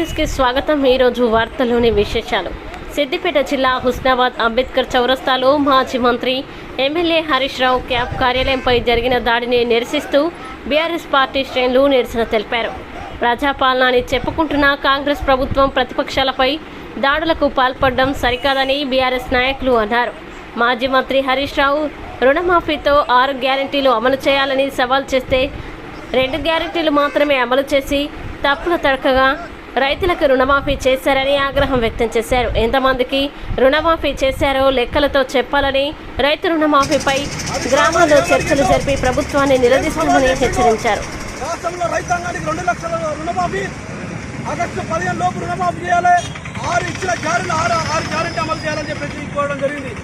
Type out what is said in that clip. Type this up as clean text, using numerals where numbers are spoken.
న్యూస్కి స్వాగతం. ఈరోజు వార్తల్లోని విశేషాలు. సిద్దిపేట జిల్లా హుస్నాబాద్ అంబేద్కర్ చౌరస్తాలో మాజీ మంత్రి ఎమ్మెల్యే హరీష్ రావు క్యాంప్ కార్యాలయంపై జరిగిన దాడిని నిరసిస్తూ బీఆర్ఎస్ పార్టీ శ్రేణులు నిరసన తెలిపారు. ప్రజాపాలన అని చెప్పుకుంటున్న కాంగ్రెస్ ప్రభుత్వం ప్రతిపక్షాలపై దాడులకు పాల్పడడం సరికాదని బీఆర్ఎస్ నాయకులు అన్నారు. మాజీ మంత్రి హరీష్ రావు రుణమాఫీతో 6 గ్యారెంటీలు అమలు చేయాలని సవాల్ చేస్తే 2 గ్యారెంటీలు మాత్రమే అమలు చేసి తప్పుల తడకగా రైతులకు రుణమాఫీ చేశారని ఆగ్రహం వ్యక్తం చేశారు. ఎంతమందికి రుణమాఫీ చేశారో లెక్కలతో చెప్పాలని, రైతు రుణమాఫీపై గ్రామాల్లో చర్చలు జరిపి ప్రభుత్వాన్ని నిలదీస్తామని హెచ్చరించారు. రాష్ట్రంలో రైతాంగానికి 2 లక్షల రుణమాఫీ ఆగస్టు 15 లోపు రుణమాఫీ చేయాలి. 6 ఇచ్చిన గ్యారెంటీ 6 గ్యారెంటీ అమలు చేయాలని చెప్పేసి కోరడం జరిగింది.